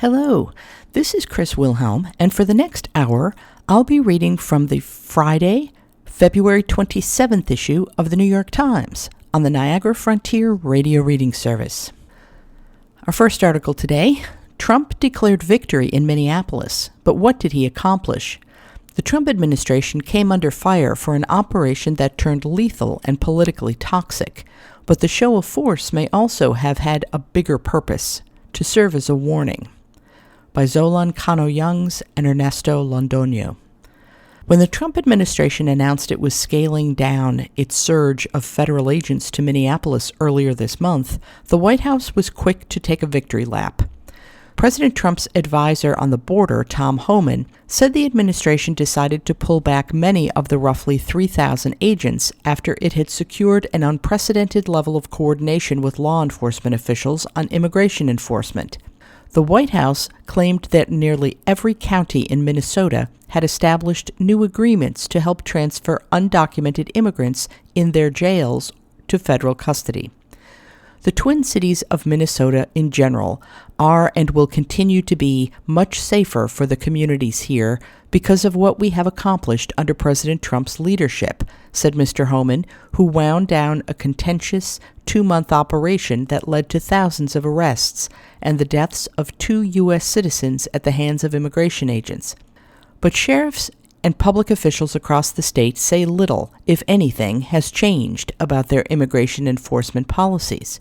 Hello, this is Chris Wilhelm, and for the next hour, I'll be reading from the Friday, February 27th issue of the New York Times on the Niagara Frontier Radio Reading Service. Our first article today, Trump declared victory in Minneapolis, but what did he accomplish? The Trump administration came under fire for an operation that turned lethal and politically toxic, but the show of force may also have had a bigger purpose, to serve as a warning. By Zolan Cano-Youngs and Ernesto Londoño. When the Trump administration announced it was scaling down its surge of federal agents to Minneapolis earlier this month, the White House was quick to take a victory lap. President Trump's advisor on the border, Tom Homan, said the administration decided to pull back many of the roughly 3,000 agents after it had secured an unprecedented level of coordination with law enforcement officials on immigration enforcement. The White House claimed that nearly every county in Minnesota had established new agreements to help transfer undocumented immigrants in their jails to federal custody. The Twin Cities of Minnesota in general are and will continue to be much safer for the communities here because of what we have accomplished under President Trump's leadership, said Mr. Homan, who wound down a contentious 2-month operation that led to thousands of arrests and the deaths of 2 U.S. citizens at the hands of immigration agents. But sheriffs and public officials across the state say little, if anything, has changed about their immigration enforcement policies.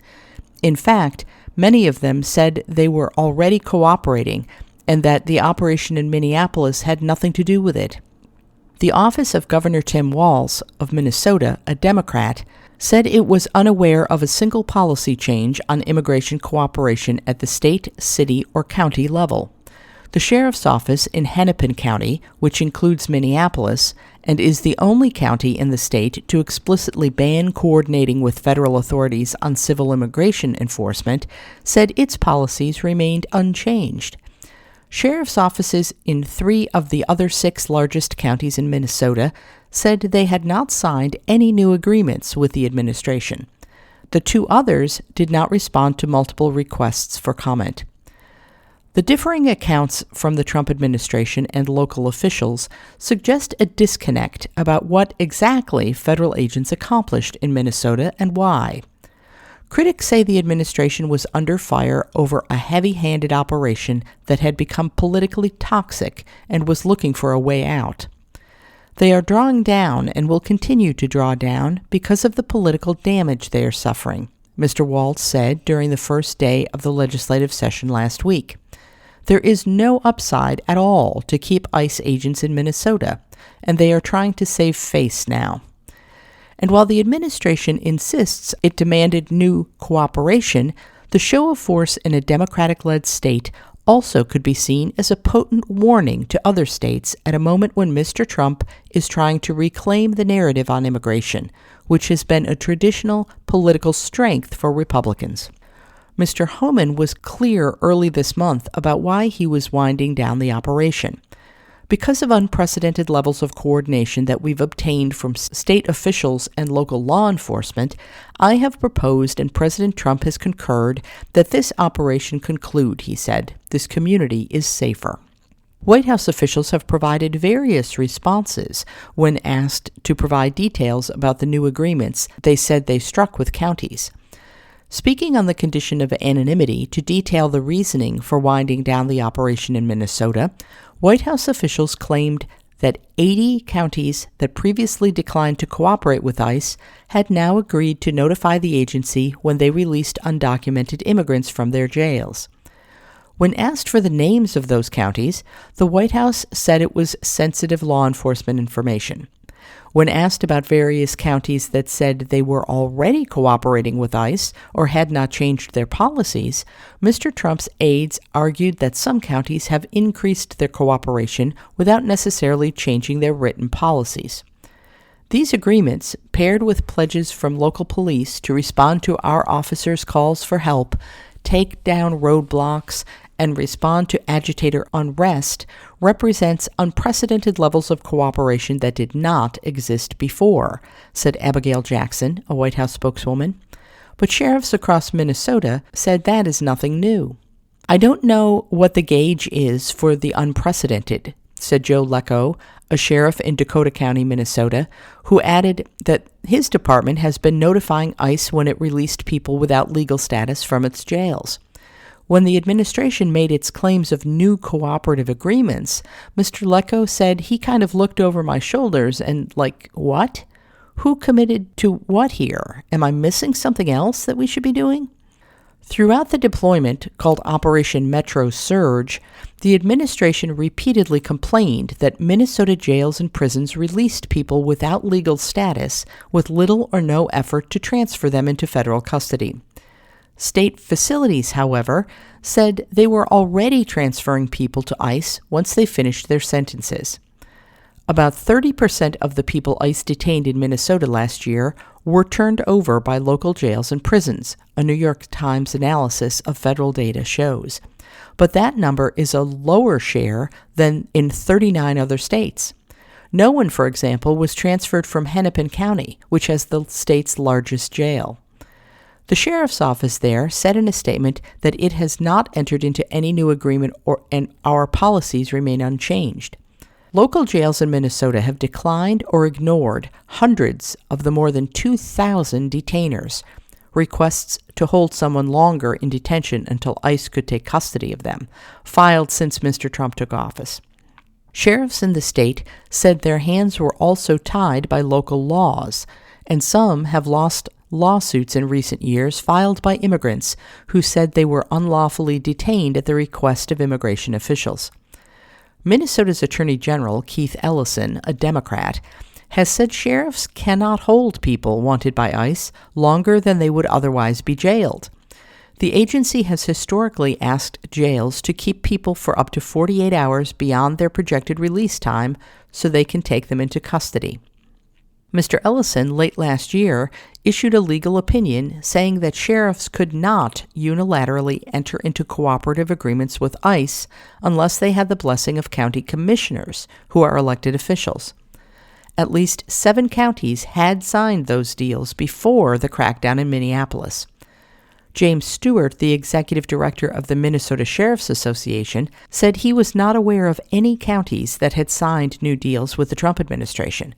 In fact, many of them said they were already cooperating and that the operation in Minneapolis had nothing to do with it. The office of Governor Tim Walz of Minnesota, a Democrat, said it was unaware of a single policy change on immigration cooperation at the state, city, or county level. The sheriff's office in Hennepin County, which includes Minneapolis, and is the only county in the state to explicitly ban coordinating with federal authorities on civil immigration enforcement, said its policies remained unchanged. Sheriff's offices in 3 of the other 6 largest counties in Minnesota said they had not signed any new agreements with the administration. The 2 others did not respond to multiple requests for comment. The differing accounts from the Trump administration and local officials suggest a disconnect about what exactly federal agents accomplished in Minnesota and why. Critics say the administration was under fire over a heavy-handed operation that had become politically toxic and was looking for a way out. They are drawing down and will continue to draw down because of the political damage they are suffering, Mr. Walz said during the first day of the legislative session last week. There is no upside at all to keep ICE agents in Minnesota, and they are trying to save face now. And while the administration insists it demanded new cooperation, the show of force in a Democratic-led state also could be seen as a potent warning to other states at a moment when Mr. Trump is trying to reclaim the narrative on immigration, which has been a traditional political strength for Republicans. Mr. Homan was clear early this month about why he was winding down the operation. Because of unprecedented levels of coordination that we've obtained from state officials and local law enforcement, I have proposed and President Trump has concurred that this operation conclude, he said. This community is safer. White House officials have provided various responses when asked to provide details about the new agreements they said they struck with counties. Speaking on the condition of anonymity to detail the reasoning for winding down the operation in Minnesota, White House officials claimed that 80 counties that previously declined to cooperate with ICE had now agreed to notify the agency when they released undocumented immigrants from their jails. When asked for the names of those counties, the White House said it was sensitive law enforcement information. When asked about various counties that said they were already cooperating with ICE or had not changed their policies, Mr. Trump's aides argued that some counties have increased their cooperation without necessarily changing their written policies. These agreements, paired with pledges from local police to respond to our officers' calls for help, take down roadblocks, and respond to agitator unrest, represents unprecedented levels of cooperation that did not exist before, said Abigail Jackson, a White House spokeswoman. But sheriffs across Minnesota said that is nothing new. "I don't know what the gauge is for the unprecedented," said Joe Lecco, a sheriff in Dakota County, Minnesota, who added that his department has been notifying ICE when it released people without legal status from its jails. When the administration made its claims of new cooperative agreements, Mr. Lecco said he kind of looked over my shoulders and, what? Who committed to what here? Am I missing something else that we should be doing? Throughout the deployment, called Operation Metro Surge, the administration repeatedly complained that Minnesota jails and prisons released people without legal status with little or no effort to transfer them into federal custody. State facilities, however, said they were already transferring people to ICE once they finished their sentences. About 30% of the people ICE detained in Minnesota last year were turned over by local jails and prisons, a New York Times analysis of federal data shows. But that number is a lower share than in 39 other states. No one, for example, was transferred from Hennepin County, which has the state's largest jail. The sheriff's office there said in a statement that it has not entered into any new agreement and our policies remain unchanged. Local jails in Minnesota have declined or ignored hundreds of the more than 2,000 detainers, requests to hold someone longer in detention until ICE could take custody of them, filed since Mr. Trump took office. Sheriffs in the state said their hands were also tied by local laws, and some have lost lawsuits in recent years filed by immigrants who said they were unlawfully detained at the request of immigration officials. Minnesota's Attorney General, Keith Ellison, a Democrat, has said sheriffs cannot hold people wanted by ICE longer than they would otherwise be jailed. The agency has historically asked jails to keep people for up to 48 hours beyond their projected release time so they can take them into custody. Mr. Ellison, late last year, issued a legal opinion saying that sheriffs could not unilaterally enter into cooperative agreements with ICE unless they had the blessing of county commissioners, who are elected officials. At least 7 counties had signed those deals before the crackdown in Minneapolis. James Stewart, the executive director of the Minnesota Sheriff's Association, said he was not aware of any counties that had signed new deals with the Trump administration.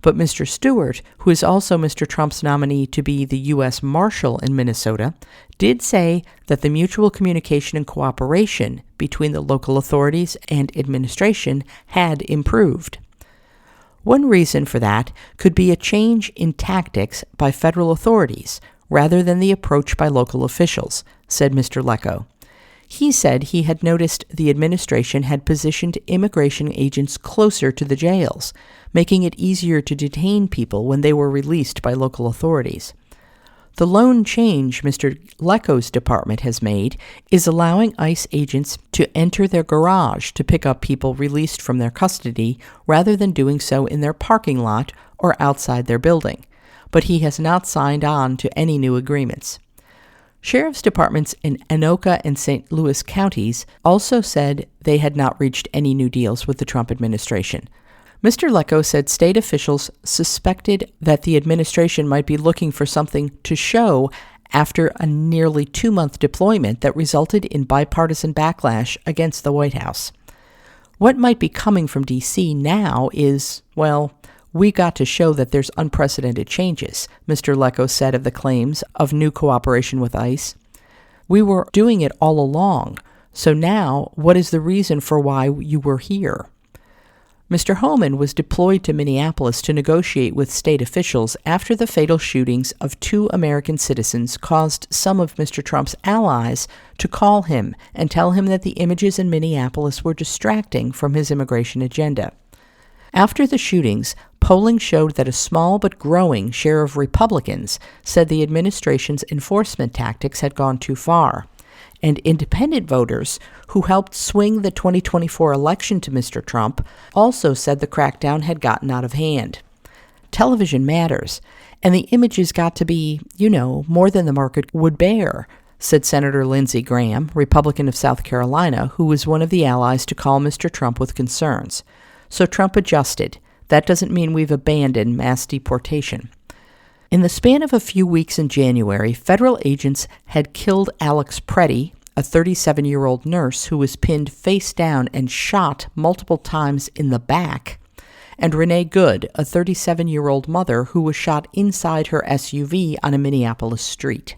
But Mr. Stewart, who is also Mr. Trump's nominee to be the U.S. Marshal in Minnesota, did say that the mutual communication and cooperation between the local authorities and administration had improved. One reason for that could be a change in tactics by federal authorities rather than the approach by local officials, said Mr. Lecco. He said he had noticed the administration had positioned immigration agents closer to the jails, making it easier to detain people when they were released by local authorities. The lone change Mr. Lecco's department has made is allowing ICE agents to enter their garage to pick up people released from their custody rather than doing so in their parking lot or outside their building. But he has not signed on to any new agreements. Sheriff's departments in Anoka and St. Louis counties also said they had not reached any new deals with the Trump administration. Mr. Lecco said state officials suspected that the administration might be looking for something to show after a nearly 2-month deployment that resulted in bipartisan backlash against the White House. What might be coming from D.C. now is, we got to show that there's unprecedented changes, Mr. Lecco said of the claims of new cooperation with ICE. We were doing it all along, so now what is the reason for why you were here? Mr. Homan was deployed to Minneapolis to negotiate with state officials after the fatal shootings of 2 American citizens caused some of Mr. Trump's allies to call him and tell him that the images in Minneapolis were distracting from his immigration agenda. After the shootings, polling showed that a small but growing share of Republicans said the administration's enforcement tactics had gone too far, and independent voters who helped swing the 2024 election to Mr. Trump also said the crackdown had gotten out of hand. Television matters, and the images got to be, more than the market would bear, said Senator Lindsey Graham, Republican of South Carolina, who was one of the allies to call Mr. Trump with concerns. So Trump adjusted. That doesn't mean we've abandoned mass deportation. In the span of a few weeks in January, federal agents had killed Alex Preddy, a 37-year-old nurse who was pinned face down and shot multiple times in the back, and Renee Good, a 37-year-old mother who was shot inside her SUV on a Minneapolis street.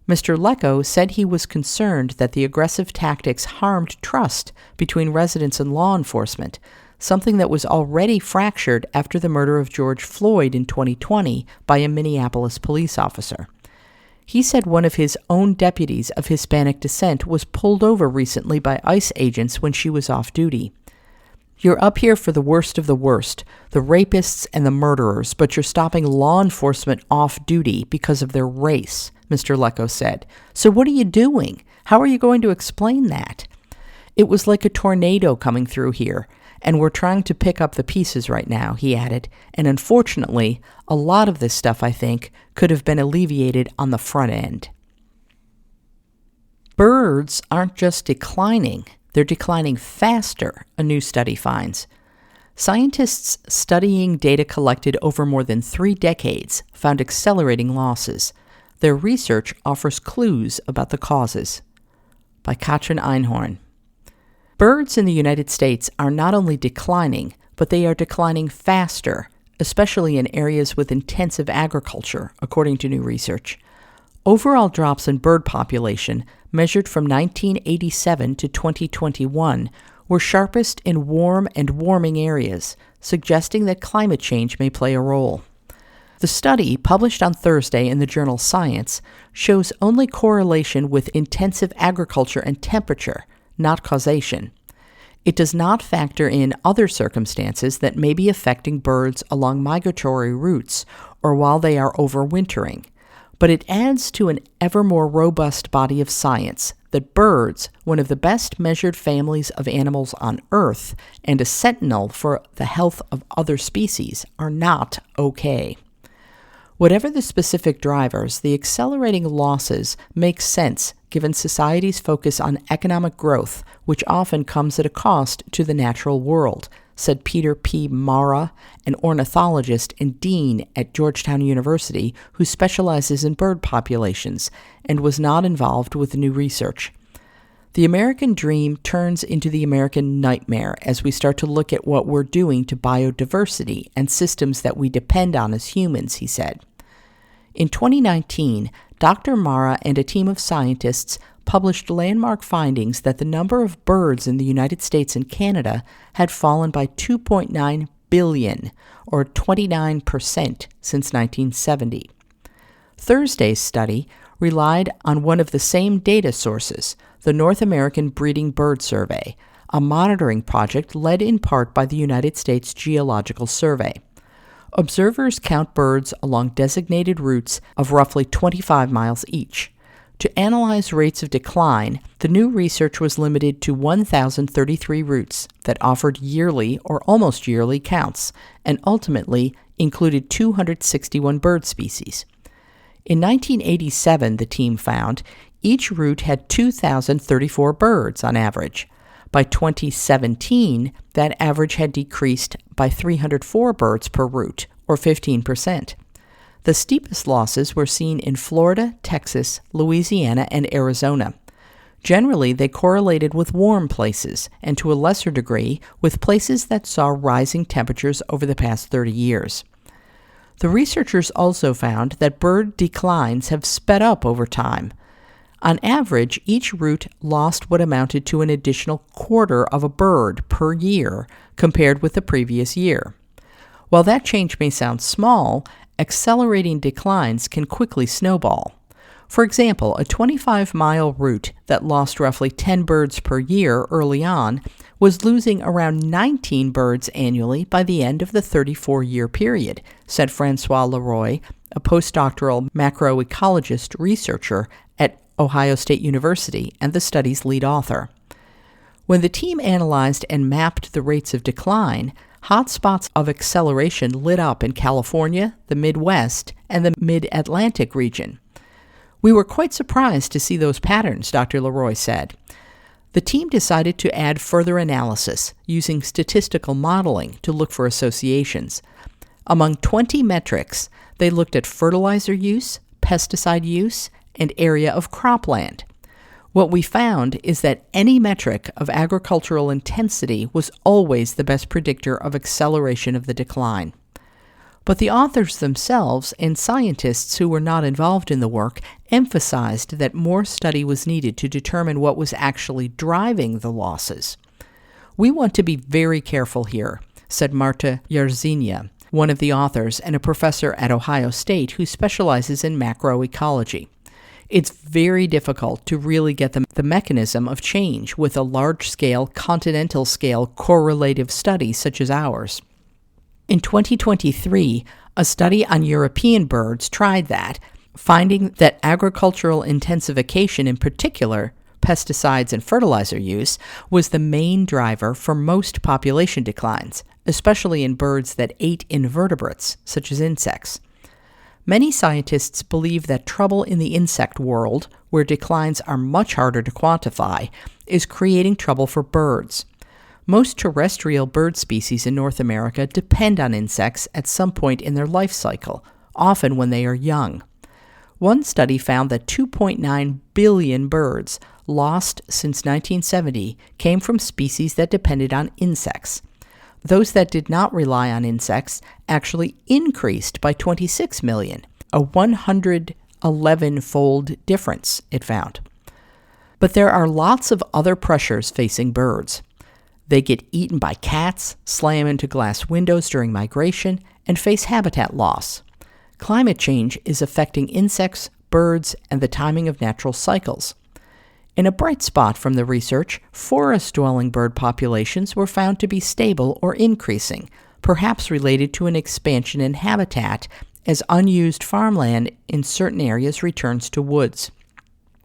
Mr. Lecco said he was concerned that the aggressive tactics harmed trust between residents and law enforcement, something that was already fractured after the murder of George Floyd in 2020 by a Minneapolis police officer. He said one of his own deputies of Hispanic descent was pulled over recently by ICE agents when she was off duty. "You're up here for the worst of the worst, the rapists and the murderers, but you're stopping law enforcement off duty because of their race," Mr. Lecco said. "So what are you doing? How are you going to explain that? It was like a tornado coming through here, and we're trying to pick up the pieces right now," he added. "And unfortunately, a lot of this stuff, I think, could have been alleviated on the front end." Birds aren't just declining. They're declining faster, a new study finds. Scientists studying data collected over more than 3 decades found accelerating losses. Their research offers clues about the causes. By Katrin Einhorn. Birds in the United States are not only declining, but they are declining faster, especially in areas with intensive agriculture, according to new research. Overall drops in bird population, measured from 1987 to 2021, were sharpest in warm and warming areas, suggesting that climate change may play a role. The study, published on Thursday in the journal Science, shows only correlation with intensive agriculture and temperature, not causation. It does not factor in other circumstances that may be affecting birds along migratory routes or while they are overwintering, but it adds to an ever more robust body of science that birds, one of the best measured families of animals on Earth and a sentinel for the health of other species, are not okay. Whatever the specific drivers, the accelerating losses make sense given society's focus on economic growth, which often comes at a cost to the natural world, said Peter P. Mara, an ornithologist and dean at Georgetown University who specializes in bird populations and was not involved with the new research. The American dream turns into the American nightmare as we start to look at what we're doing to biodiversity and systems that we depend on as humans, he said. In 2019, Dr. Mara and a team of scientists published landmark findings that the number of birds in the United States and Canada had fallen by 2.9 billion, or 29%, since 1970. Thursday's study relied on one of the same data sources, the North American Breeding Bird Survey, a monitoring project led in part by the United States Geological Survey. Observers count birds along designated routes of roughly 25 miles each. To analyze rates of decline, the new research was limited to 1,033 routes that offered yearly or almost yearly counts, and ultimately included 261 bird species. In 1987, the team found, each route had 2,034 birds on average. By 2017, that average had decreased by 304 birds per route, or 15%. The steepest losses were seen in Florida, Texas, Louisiana, and Arizona. Generally, they correlated with warm places, and to a lesser degree, with places that saw rising temperatures over the past 30 years. The researchers also found that bird declines have sped up over time. On average, each route lost what amounted to an additional quarter of a bird per year compared with the previous year. While that change may sound small, accelerating declines can quickly snowball. For example, a 25-mile route that lost roughly 10 birds per year early on was losing around 19 birds annually by the end of the 34-year period, said Francois Leroy, a postdoctoral macroecologist researcher at Ohio State University and the study's lead author. When the team analyzed and mapped the rates of decline, hotspots of acceleration lit up in California, the Midwest, and the Mid-Atlantic region. We were quite surprised to see those patterns, Dr. Leroy said. The team decided to add further analysis using statistical modeling to look for associations. Among 20 metrics, they looked at fertilizer use, pesticide use, and area of cropland. What we found is that any metric of agricultural intensity was always the best predictor of acceleration of the decline. But the authors themselves and scientists who were not involved in the work emphasized that more study was needed to determine what was actually driving the losses. "We want to be very careful here," said Marta Jarzina, one of the authors and a professor at Ohio State who specializes in macroecology. "It's very difficult to really get the mechanism of change with a large-scale, continental-scale correlative study such as ours." In 2023, a study on European birds tried that, finding that agricultural intensification, in particular pesticides and fertilizer use, was the main driver for most population declines, especially in birds that ate invertebrates, such as insects. Many scientists believe that trouble in the insect world, where declines are much harder to quantify, is creating trouble for birds. Most terrestrial bird species in North America depend on insects at some point in their life cycle, often when they are young. One study found that 2.9 billion birds lost since 1970 came from species that depended on insects. Those that did not rely on insects actually increased by 26 million, a 111-fold difference, it found. But there are lots of other pressures facing birds. They get eaten by cats, slam into glass windows during migration, and face habitat loss. Climate change is affecting insects, birds, and the timing of natural cycles. In a bright spot from the research, forest-dwelling bird populations were found to be stable or increasing, perhaps related to an expansion in habitat as unused farmland in certain areas returns to woods.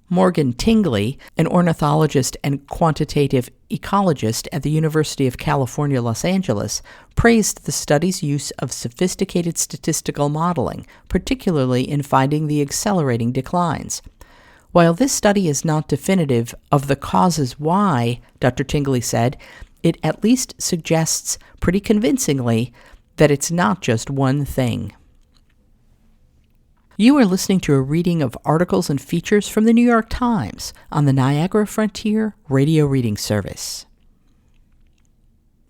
Morgan Tingley, an ornithologist and quantitative ecologist at the University of California, Los Angeles, praised the study's use of sophisticated statistical modeling, particularly in finding the accelerating declines. While this study is not definitive of the causes why, Dr. Tingley said, it at least suggests pretty convincingly that it's not just one thing. You are listening to a reading of articles and features from the New York Times on the Niagara Frontier Radio Reading Service.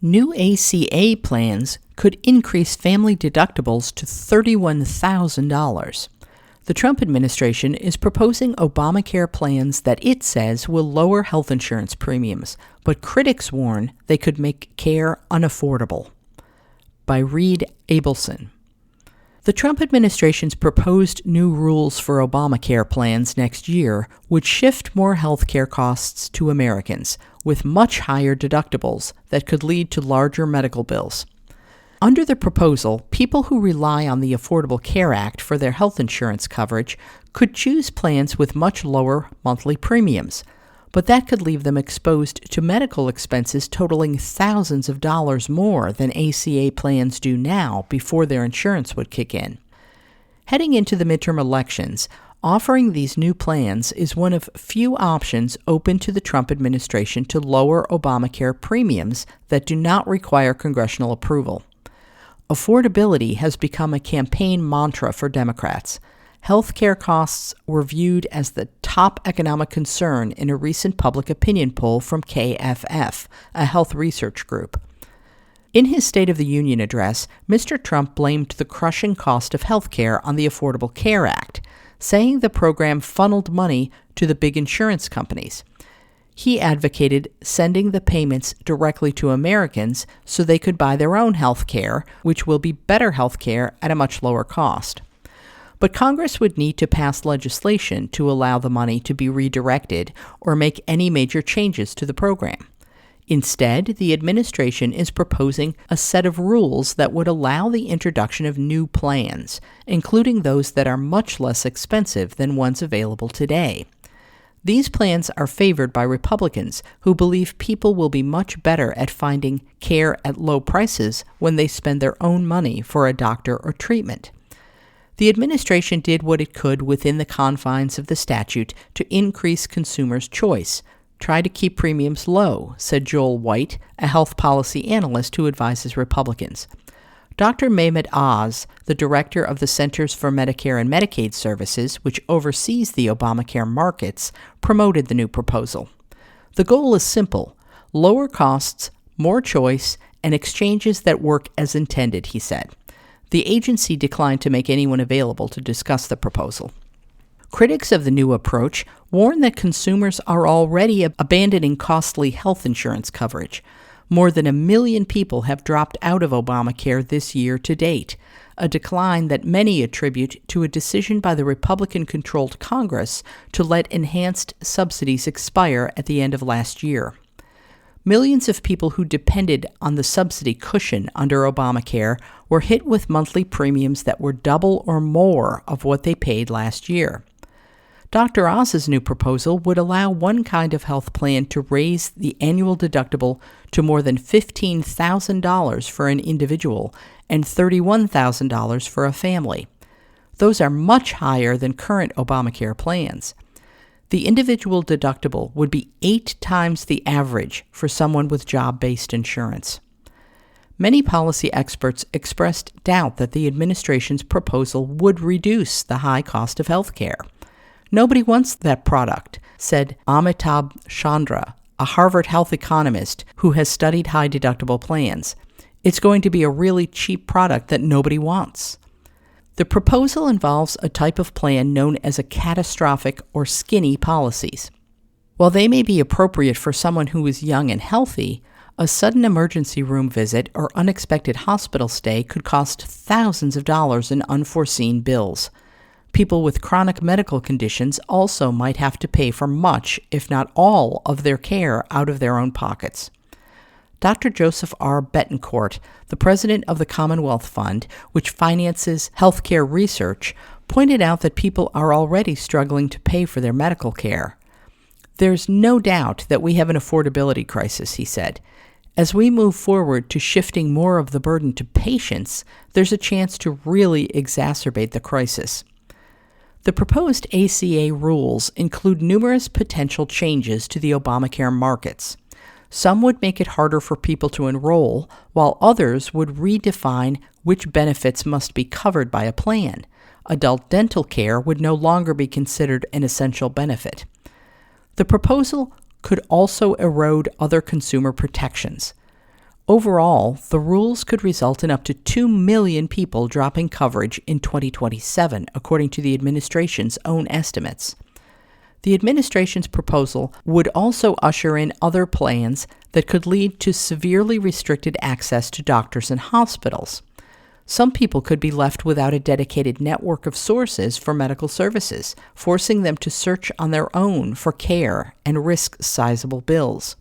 New ACA plans could increase family deductibles to $31,000. The Trump administration is proposing Obamacare plans that it says will lower health insurance premiums, but critics warn they could make care unaffordable. By Reed Abelson. The Trump administration's proposed new rules for Obamacare plans next year would shift more health care costs to Americans, with much higher deductibles that could lead to larger medical bills. Under the proposal, people who rely on the Affordable Care Act for their health insurance coverage could choose plans with much lower monthly premiums, but that could leave them exposed to medical expenses totaling thousands of dollars more than ACA plans do now before their insurance would kick in. Heading into the midterm elections, offering these new plans is one of few options open to the Trump administration to lower Obamacare premiums that do not require congressional approval. Affordability has become a campaign mantra for Democrats. Healthcare costs were viewed as the top economic concern in a recent public opinion poll from KFF, a health research group. In his State of the Union address, Mr. Trump blamed the crushing cost of healthcare on the Affordable Care Act, saying the program funneled money to the big insurance companies. He advocated sending the payments directly to Americans so they could buy their own health care, which will be better health care at a much lower cost. But Congress would need to pass legislation to allow the money to be redirected or make any major changes to the program. Instead, the administration is proposing a set of rules that would allow the introduction of new plans, including those that are much less expensive than ones available today. These plans are favored by Republicans who believe people will be much better at finding care at low prices when they spend their own money for a doctor or treatment. The administration did what it could within the confines of the statute to increase consumers' choice. Try to keep premiums low, said Joel White, a health policy analyst who advises Republicans. Dr. Mehmet Oz, the director of the Centers for Medicare and Medicaid Services, which oversees the Obamacare markets, promoted the new proposal. The goal is simple: lower costs, more choice, and exchanges that work as intended, he said. The agency declined to make anyone available to discuss the proposal. Critics of the new approach warn that consumers are already abandoning costly health insurance coverage. More than 1 million people have dropped out of Obamacare this year to date, a decline that many attribute to a decision by the Republican-controlled Congress to let enhanced subsidies expire at the end of last year. Millions of people who depended on the subsidy cushion under Obamacare were hit with monthly premiums that were double or more of what they paid last year. Dr. Oz's new proposal would allow one kind of health plan to raise the annual deductible to more than $15,000 for an individual and $31,000 for a family. Those are much higher than current Obamacare plans. The individual deductible would be 8 times the average for someone with job-based insurance. Many policy experts expressed doubt that the administration's proposal would reduce the high cost of health care. Nobody wants that product, said Amitabh Chandra, a Harvard health economist who has studied high-deductible plans. It's going to be a really cheap product that nobody wants. The proposal involves a type of plan known as a catastrophic or skinny policies. While they may be appropriate for someone who is young and healthy, a sudden emergency room visit or unexpected hospital stay could cost thousands of dollars in unforeseen bills. People with chronic medical conditions also might have to pay for much, if not all, of their care out of their own pockets. Dr. Joseph R. Betancourt, the president of the Commonwealth Fund, which finances healthcare research, pointed out that people are already struggling to pay for their medical care. There's no doubt that we have an affordability crisis, he said. As we move forward to shifting more of the burden to patients, there's a chance to really exacerbate the crisis. The proposed ACA rules include numerous potential changes to the Obamacare markets. Some would make it harder for people to enroll, while others would redefine which benefits must be covered by a plan. Adult dental care would no longer be considered an essential benefit. The proposal could also erode other consumer protections. Overall, the rules could result in up to 2 million people dropping coverage in 2027, according to the administration's own estimates. The administration's proposal would also usher in other plans that could lead to severely restricted access to doctors and hospitals. Some people could be left without a dedicated network of sources for medical services, forcing them to search on their own for care and risk sizable bills.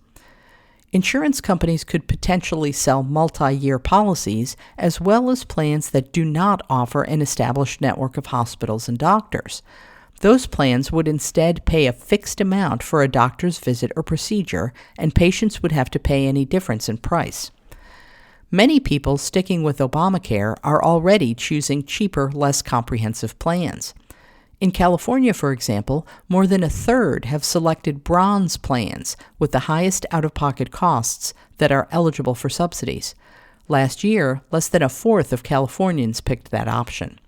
Insurance companies could potentially sell multi-year policies as well as plans that do not offer an established network of hospitals and doctors. Those plans would instead pay a fixed amount for a doctor's visit or procedure, and patients would have to pay any difference in price. Many people sticking with Obamacare are already choosing cheaper, less comprehensive plans. In California, for example, more than a third have selected bronze plans with the highest out-of-pocket costs that are eligible for subsidies. Last year, less than a fourth of Californians picked that option.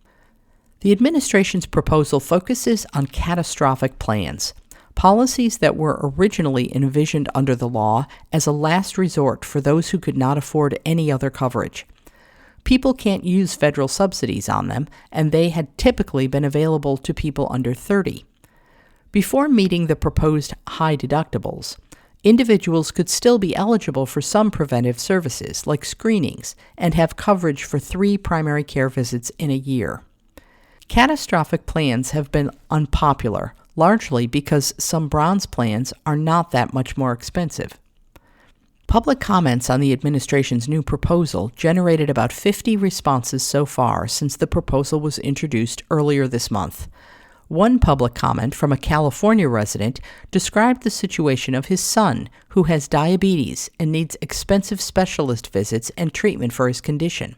The administration's proposal focuses on catastrophic plans, policies that were originally envisioned under the law as a last resort for those who could not afford any other coverage. People can't use federal subsidies on them, and they had typically been available to people under 30. Before meeting the proposed high deductibles, individuals could still be eligible for some preventive services, like screenings, and have coverage for 3 primary care visits in a year. Catastrophic plans have been unpopular, largely because some bronze plans are not that much more expensive. Public comments on the administration's new proposal generated about 50 responses so far since the proposal was introduced earlier this month. One public comment from a California resident described the situation of his son, who has diabetes and needs expensive specialist visits and treatment for his condition.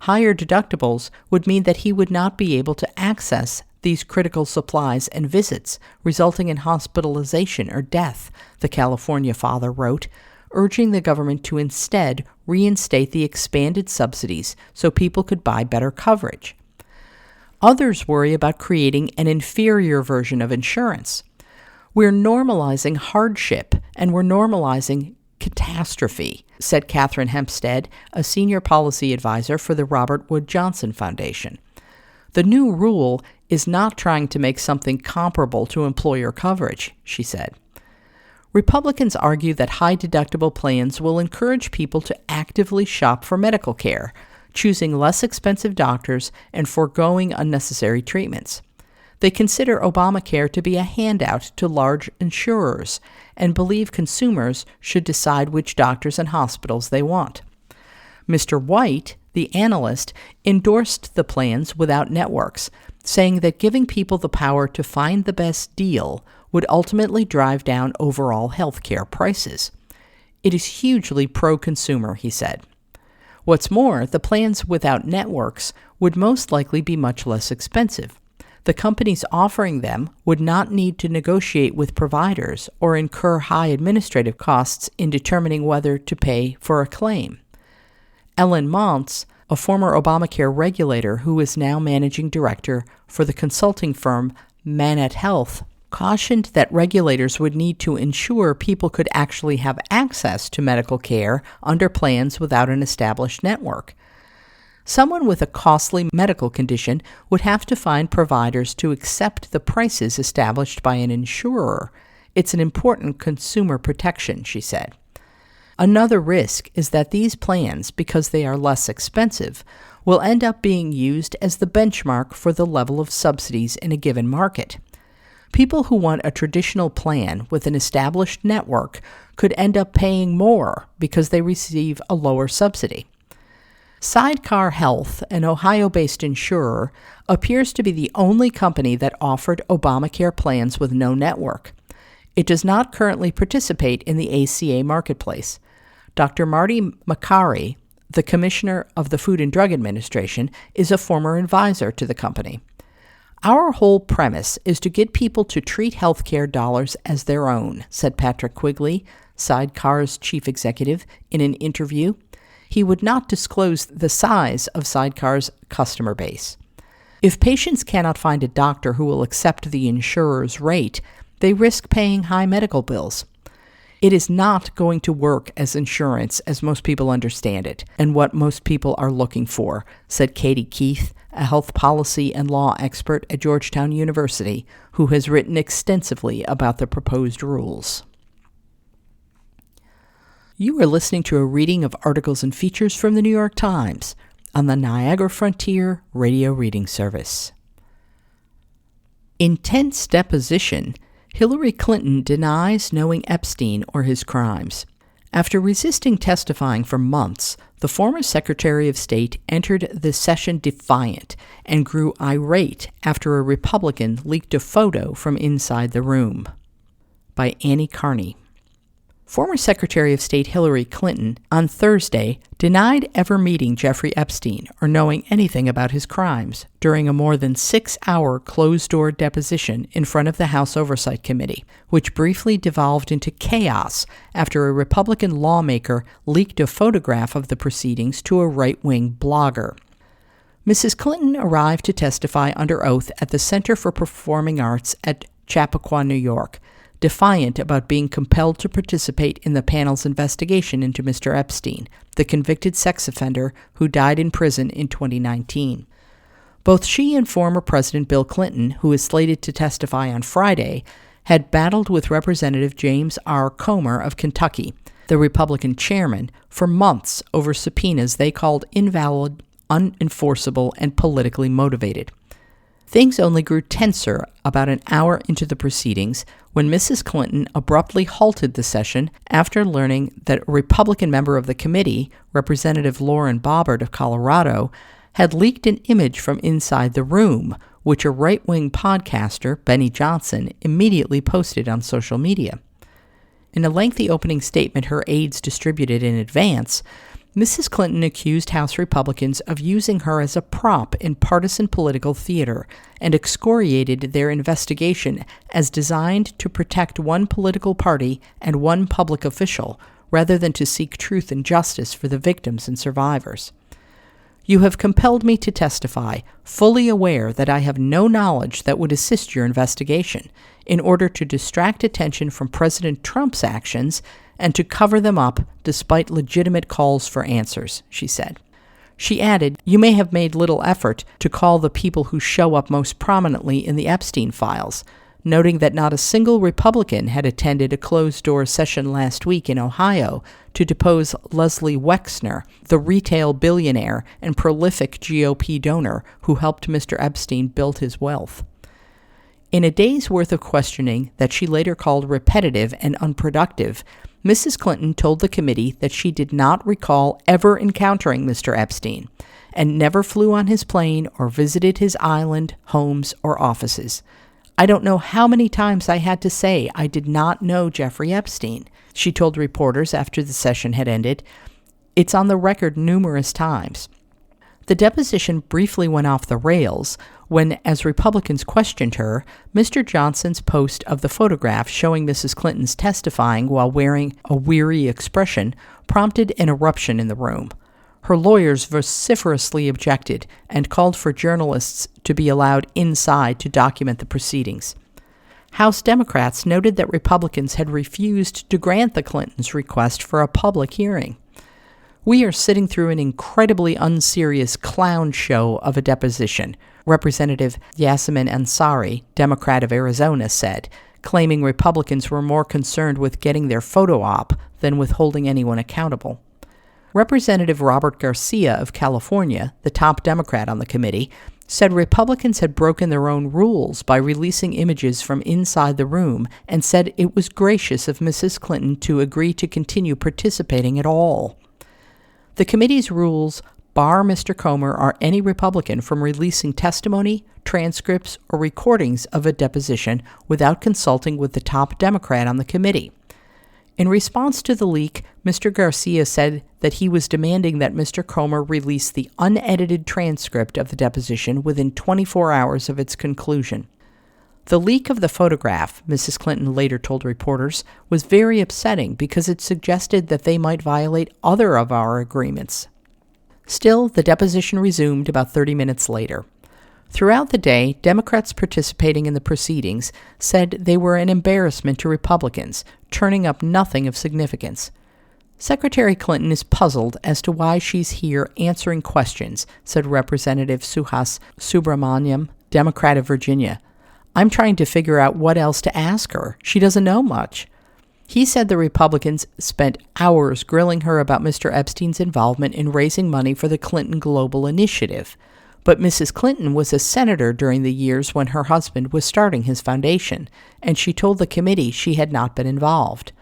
Higher deductibles would mean that he would not be able to access these critical supplies and visits, resulting in hospitalization or death, the California father wrote. urging the government to instead reinstate the expanded subsidies so people could buy better coverage. Others worry about creating an inferior version of insurance. We're normalizing hardship and we're normalizing catastrophe, said Catherine Hempstead, a senior policy advisor for the Robert Wood Johnson Foundation. The new rule is not trying to make something comparable to employer coverage, she said. Republicans argue that high-deductible plans will encourage people to actively shop for medical care, choosing less expensive doctors and foregoing unnecessary treatments. They consider Obamacare to be a handout to large insurers and believe consumers should decide which doctors and hospitals they want. Mr. White, the analyst, endorsed the plans without networks, saying that giving people the power to find the best deal would ultimately drive down overall health care prices. It is hugely pro-consumer, he said. What's more, the plans without networks would most likely be much less expensive. The companies offering them would not need to negotiate with providers or incur high administrative costs in determining whether to pay for a claim. Ellen Montz, a former Obamacare regulator who is now managing director for the consulting firm Manet Health, cautioned that regulators would need to ensure people could actually have access to medical care under plans without an established network. Someone with a costly medical condition would have to find providers to accept the prices established by an insurer. It's an important consumer protection, she said. Another risk is that these plans, because they are less expensive, will end up being used as the benchmark for the level of subsidies in a given market. People who want a traditional plan with an established network could end up paying more because they receive a lower subsidy. Sidecar Health, an Ohio-based insurer, appears to be the only company that offered Obamacare plans with no network. It does not currently participate in the ACA marketplace. Dr. Marty Makary, the Commissioner of the Food and Drug Administration, is a former advisor to the company. Our whole premise is to get people to treat healthcare dollars as their own, said Patrick Quigley, Sidecar's chief executive, in an interview. He would not disclose the size of Sidecar's customer base. If patients cannot find a doctor who will accept the insurer's rate, they risk paying high medical bills. It is not going to work as insurance as most people understand it and what most people are looking for, said Katie Keith, a health policy and law expert at Georgetown University, who has written extensively about the proposed rules. You are listening to a reading of articles and features from the New York Times on the Niagara Frontier Radio Reading Service. Intense deposition, Hillary Clinton denies knowing Epstein or his crimes. After resisting testifying for months, the former Secretary of State entered the session defiant and grew irate after a Republican leaked a photo from inside the room. By Annie Carney. Former Secretary of State Hillary Clinton, on Thursday, denied ever meeting Jeffrey Epstein or knowing anything about his crimes during a more than 6-hour closed-door deposition in front of the House Oversight Committee, which briefly devolved into chaos after a Republican lawmaker leaked a photograph of the proceedings to a right-wing blogger. Mrs. Clinton arrived to testify under oath at the Center for Performing Arts at Chappaqua, New York, defiant about being compelled to participate in the panel's investigation into Mr. Epstein, the convicted sex offender who died in prison in 2019. Both she and former President Bill Clinton, who is slated to testify on Friday, had battled with Representative James R. Comer of Kentucky, the Republican chairman, for months over subpoenas they called invalid, unenforceable, and politically motivated. Things only grew tenser about an hour into the proceedings when Mrs. Clinton abruptly halted the session after learning that a Republican member of the committee, Representative Lauren Boebert of Colorado, had leaked an image from inside the room, which a right-wing podcaster, Benny Johnson, immediately posted on social media. In a lengthy opening statement her aides distributed in advance, Mrs. Clinton accused House Republicans of using her as a prop in partisan political theater and excoriated their investigation as designed to protect one political party and one public official, rather than to seek truth and justice for the victims and survivors. You have compelled me to testify, fully aware that I have no knowledge that would assist your investigation, in order to distract attention from President Trump's actions and to cover them up despite legitimate calls for answers, she said. She added, "You may have made little effort to call the people who show up most prominently in the Epstein files," noting that not a single Republican had attended a closed-door session last week in Ohio to depose Leslie Wexner, the retail billionaire and prolific GOP donor who helped Mr. Epstein build his wealth. In a day's worth of questioning that she later called repetitive and unproductive, Mrs. Clinton told the committee that she did not recall ever encountering Mr. Epstein and never flew on his plane or visited his island, homes, or offices. "I don't know how many times I had to say I did not know Jeffrey Epstein," she told reporters after the session had ended. "It's on the record numerous times." The deposition briefly went off the rails when, as Republicans questioned her, Mr. Johnson's post of the photograph showing Mrs. Clinton's testifying while wearing a weary expression prompted an eruption in the room. Her lawyers vociferously objected and called for journalists to be allowed inside to document the proceedings. House Democrats noted that Republicans had refused to grant the Clintons' request for a public hearing. "We are sitting through an incredibly unserious clown show of a deposition," Representative Yasemin Ansari, Democrat of Arizona, said, claiming Republicans were more concerned with getting their photo op than with holding anyone accountable. Representative Robert Garcia of California, the top Democrat on the committee, said Republicans had broken their own rules by releasing images from inside the room and said it was gracious of Mrs. Clinton to agree to continue participating at all. The committee's rules bar Mr. Comer or any Republican from releasing testimony, transcripts, or recordings of a deposition without consulting with the top Democrat on the committee. In response to the leak, Mr. Garcia said that he was demanding that Mr. Comer release the unedited transcript of the deposition within 24 hours of its conclusion. The leak of the photograph, Mrs. Clinton later told reporters, was very upsetting because it suggested that they might violate other of our agreements. Still, the deposition resumed about 30 minutes later. Throughout the day, Democrats participating in the proceedings said they were an embarrassment to Republicans, turning up nothing of significance. "Secretary Clinton is puzzled as to why she's here answering questions," said Representative Suhas Subramaniam, Democrat of Virginia. "I'm trying to figure out what else to ask her. She doesn't know much." He said the Republicans spent hours grilling her about Mr. Epstein's involvement in raising money for the Clinton Global Initiative. But Mrs. Clinton was a senator during the years when her husband was starting his foundation, and she told the committee she had not been involved.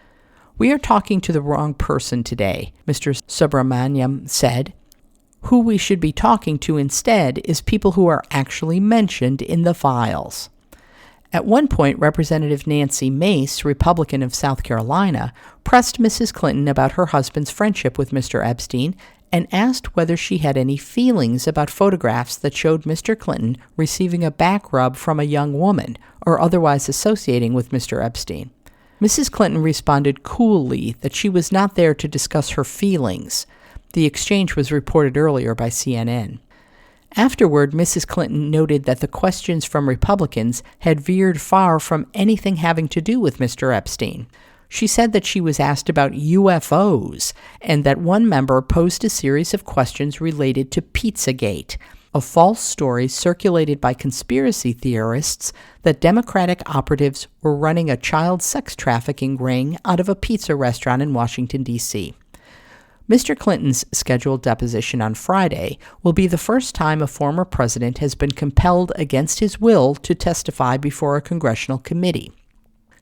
"We are talking to the wrong person today," Mr. Subramaniam said. "Who we should be talking to instead is people who are actually mentioned in the files." At one point, Representative Nancy Mace, Republican of South Carolina, pressed Mrs. Clinton about her husband's friendship with Mr. Epstein and asked whether she had any feelings about photographs that showed Mr. Clinton receiving a back rub from a young woman or otherwise associating with Mr. Epstein. Mrs. Clinton responded coolly that she was not there to discuss her feelings. The exchange was reported earlier by CNN. Afterward, Mrs. Clinton noted that the questions from Republicans had veered far from anything having to do with Mr. Epstein. She said that she was asked about UFOs and that one member posed a series of questions related to Pizzagate, a false story circulated by conspiracy theorists that Democratic operatives were running a child sex trafficking ring out of a pizza restaurant in Washington, D.C. Mr. Clinton's scheduled deposition on Friday will be the first time a former president has been compelled against his will to testify before a congressional committee.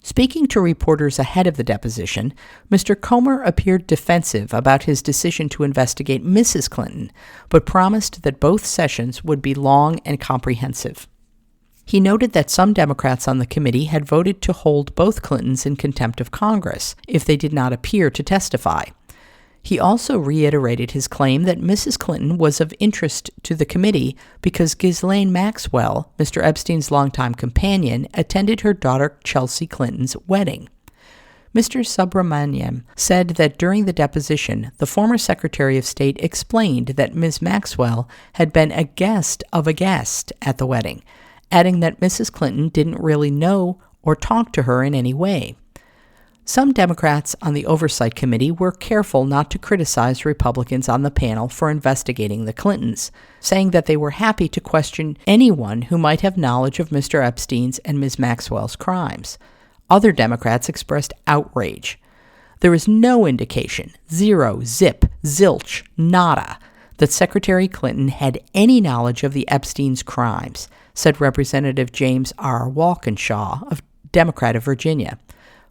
Speaking to reporters ahead of the deposition, Mr. Comer appeared defensive about his decision to investigate Mrs. Clinton, but promised that both sessions would be long and comprehensive. He noted that some Democrats on the committee had voted to hold both Clintons in contempt of Congress if they did not appear to testify. He also reiterated his claim that Mrs. Clinton was of interest to the committee because Ghislaine Maxwell, Mr. Epstein's longtime companion, attended her daughter Chelsea Clinton's wedding. Mr. Subramaniam said that during the deposition, the former Secretary of State explained that Ms. Maxwell had been a guest of a guest at the wedding, adding that Mrs. Clinton didn't really know or talk to her in any way. Some Democrats on the Oversight Committee were careful not to criticize Republicans on the panel for investigating the Clintons, saying that they were happy to question anyone who might have knowledge of Mr. Epstein's and Ms. Maxwell's crimes. Other Democrats expressed outrage. There is no indication, zero, zip, zilch, nada, that Secretary Clinton had any knowledge of the Epstein's crimes, said Representative James R. Walkinshaw, a Democrat of Virginia.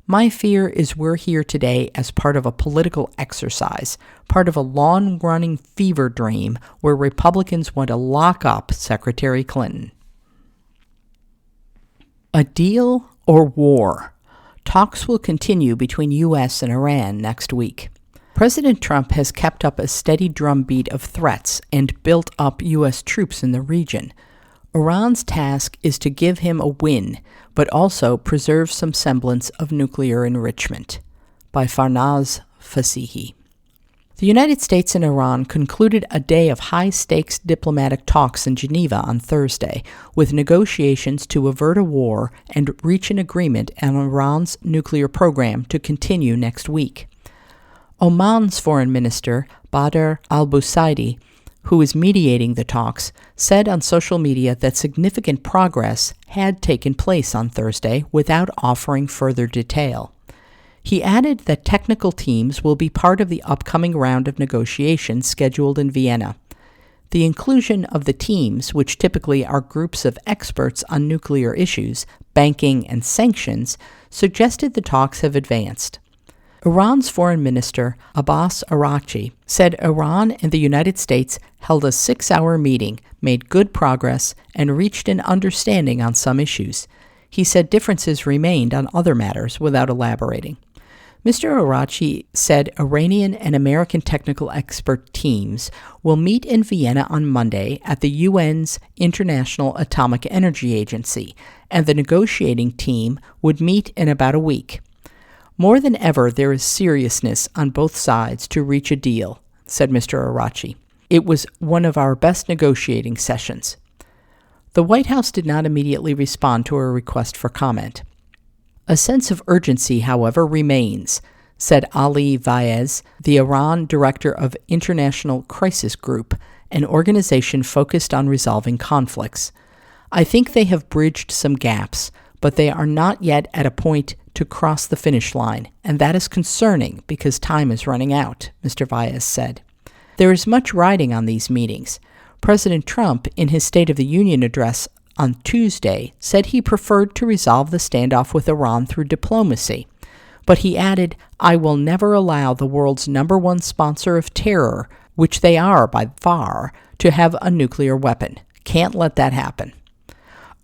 My fear is we're here today as part of a political exercise, part of a long-running fever dream where Republicans want to lock up Secretary Clinton. A deal or war? Talks will continue between U.S. and Iran next week. President Trump has kept up a steady drumbeat of threats and built up U.S. troops in the region. Iran's task is to give him a win, but also preserve some semblance of nuclear enrichment. By Farnaz Fasihi. The United States and Iran concluded a day of high-stakes diplomatic talks in Geneva on Thursday, with negotiations to avert a war and reach an agreement on Iran's nuclear program to continue next week. Oman's Foreign Minister, Badr al-Busaidi, who is mediating the talks, said on social media that significant progress had taken place on Thursday without offering further detail. He added that technical teams will be part of the upcoming round of negotiations scheduled in Vienna. The inclusion of the teams, which typically are groups of experts on nuclear issues, banking, and sanctions, suggested the talks have advanced. Iran's Foreign Minister, Abbas Araghchi, said Iran and the United States held a 6-hour meeting, made good progress, and reached an understanding on some issues. He said differences remained on other matters without elaborating. Mr. Araghchi said Iranian and American technical expert teams will meet in Vienna on Monday at the UN's International Atomic Energy Agency, and the negotiating team would meet in about a week. More than ever, there is seriousness on both sides to reach a deal, said Mr. Araghchi. It was one of our best negotiating sessions. The White House did not immediately respond to a request for comment. A sense of urgency, however, remains, said Ali Vaez, the Iran director of International Crisis Group, an organization focused on resolving conflicts. I think they have bridged some gaps, but they are not yet at a point to cross the finish line, and that is concerning because time is running out, Mr. Vaez said. There is much riding on these meetings. President Trump, in his State of the Union address on Tuesday, said he preferred to resolve the standoff with Iran through diplomacy. But he added, I will never allow the world's #1 sponsor of terror, which they are by far, to have a nuclear weapon. Can't let that happen.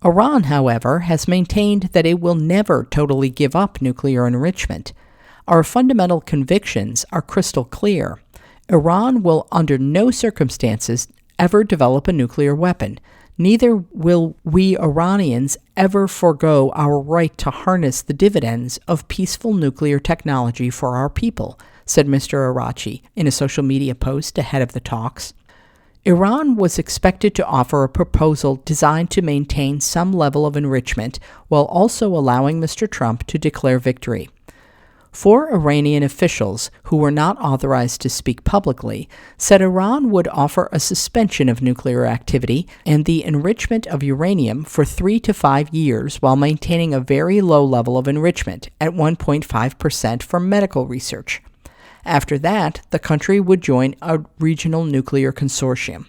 Iran, however, has maintained that it will never totally give up nuclear enrichment. Our fundamental convictions are crystal clear. Iran will under no circumstances ever develop a nuclear weapon. Neither will we Iranians ever forego our right to harness the dividends of peaceful nuclear technology for our people, said Mr. Araghchi in a social media post ahead of the talks. Iran was expected to offer a proposal designed to maintain some level of enrichment while also allowing Mr. Trump to declare victory. 4 Iranian officials, who were not authorized to speak publicly, said Iran would offer a suspension of nuclear activity and the enrichment of uranium for 3 to 5 years while maintaining a very low level of enrichment at 1.5% for medical research. After that, the country would join a regional nuclear consortium.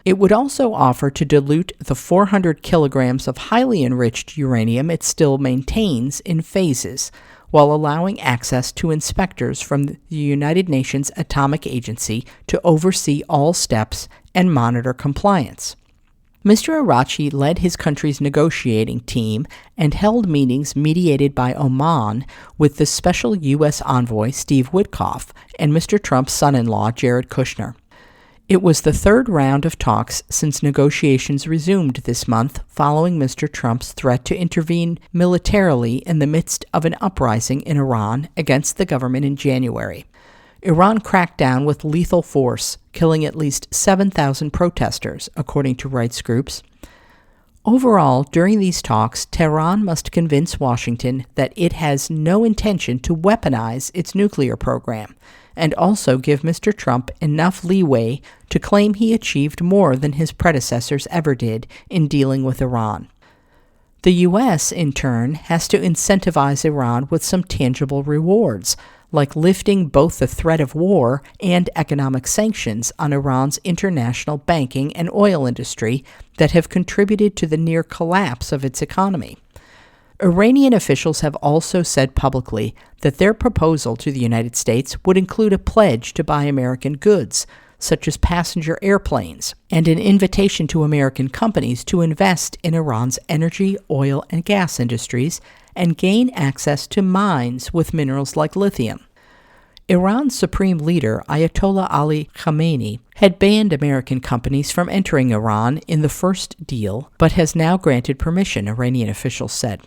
It would also offer to dilute the 400 kilograms of highly enriched uranium it still maintains in phases, while allowing access to inspectors from the United Nations Atomic Agency to oversee all steps and monitor compliance. Mr. Araghchi led his country's negotiating team and held meetings mediated by Oman with the special U.S. envoy Steve Witkoff and Mr. Trump's son-in-law Jared Kushner. It was the third round of talks since negotiations resumed this month following Mr. Trump's threat to intervene militarily in the midst of an uprising in Iran against the government in January. Iran cracked down with lethal force, killing at least 7,000 protesters, according to rights groups. Overall, during these talks, Tehran must convince Washington that it has no intention to weaponize its nuclear program, and also give Mr. Trump enough leeway to claim he achieved more than his predecessors ever did in dealing with Iran. The U.S., in turn, has to incentivize Iran with some tangible rewards, like lifting both the threat of war and economic sanctions on Iran's international banking and oil industry that have contributed to the near collapse of its economy. Iranian officials have also said publicly that their proposal to the United States would include a pledge to buy American goods, such as passenger airplanes, and an invitation to American companies to invest in Iran's energy, oil, and gas industries and gain access to mines with minerals like lithium. Iran's supreme leader, Ayatollah Ali Khamenei, had banned American companies from entering Iran in the first deal, but has now granted permission, Iranian officials said.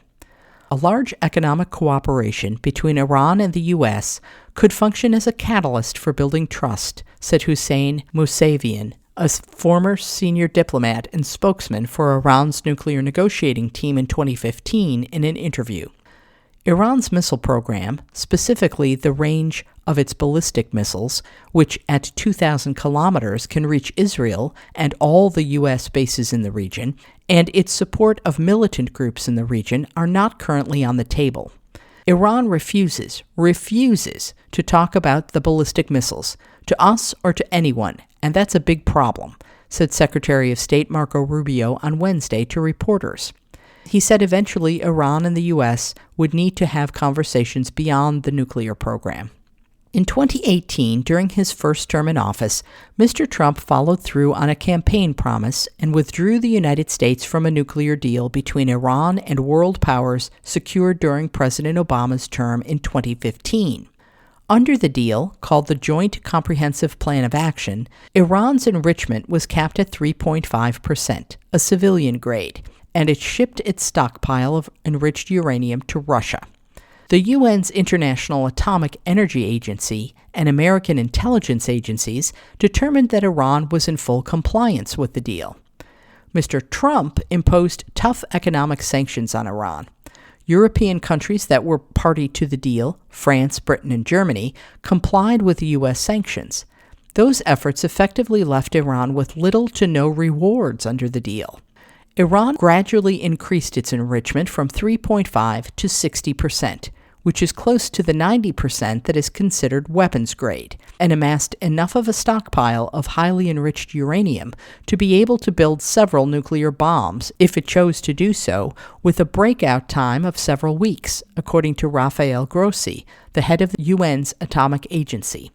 A large economic cooperation between Iran and the U.S. could function as a catalyst for building trust, said Hussein Mousavian, a former senior diplomat and spokesman for Iran's nuclear negotiating team in 2015 in an interview. Iran's missile program, specifically the range of its ballistic missiles, which at 2,000 kilometers can reach Israel and all the U.S. bases in the region, and its support of militant groups in the region are not currently on the table. Iran refuses to talk about the ballistic missiles, to us or to anyone, and that's a big problem, said Secretary of State Marco Rubio on Wednesday to reporters. He said eventually Iran and the U.S. would need to have conversations beyond the nuclear program. In 2018, during his first term in office, Mr. Trump followed through on a campaign promise and withdrew the United States from a nuclear deal between Iran and world powers secured during President Obama's term in 2015. Under the deal, called the Joint Comprehensive Plan of Action, Iran's enrichment was capped at 3.5%, a civilian grade, and it shipped its stockpile of enriched uranium to Russia. The UN's International Atomic Energy Agency and American intelligence agencies determined that Iran was in full compliance with the deal. Mr. Trump imposed tough economic sanctions on Iran. European countries that were party to the deal, France, Britain, and Germany, complied with the U.S. sanctions. Those efforts effectively left Iran with little to no rewards under the deal. Iran gradually increased its enrichment from 3.5 to 60%, which is close to the 90% that is considered weapons grade, and amassed enough of a stockpile of highly enriched uranium to be able to build several nuclear bombs if it chose to do so, with a breakout time of several weeks, according to Rafael Grossi, the head of the UN's Atomic Agency.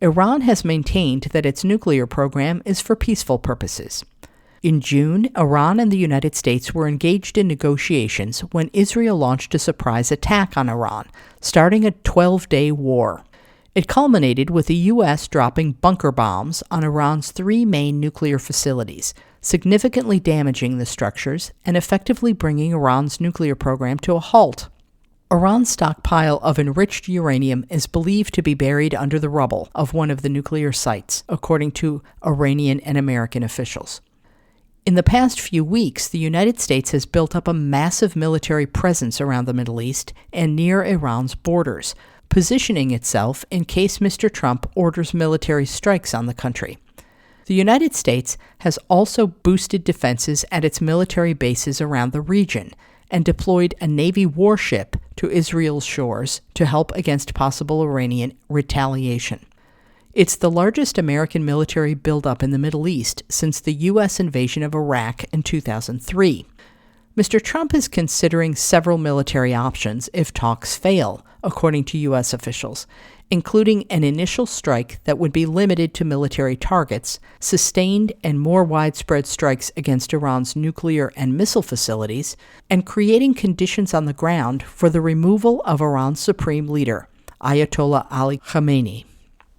Iran has maintained that its nuclear program is for peaceful purposes. In June, Iran and the United States were engaged in negotiations when Israel launched a surprise attack on Iran, starting a 12-day war. It culminated with the U.S. dropping bunker bombs on Iran's 3 main nuclear facilities, significantly damaging the structures and effectively bringing Iran's nuclear program to a halt. Iran's stockpile of enriched uranium is believed to be buried under the rubble of one of the nuclear sites, according to Iranian and American officials. In the past few weeks, the United States has built up a massive military presence around the Middle East and near Iran's borders, positioning itself in case Mr. Trump orders military strikes on the country. The United States has also boosted defenses at its military bases around the region and deployed a Navy warship to Israel's shores to help against possible Iranian retaliation. It's the largest American military buildup in the Middle East since the U.S. invasion of Iraq in 2003. Mr. Trump is considering several military options if talks fail, according to U.S. officials, including an initial strike that would be limited to military targets, sustained and more widespread strikes against Iran's nuclear and missile facilities, and creating conditions on the ground for the removal of Iran's supreme leader, Ayatollah Ali Khamenei.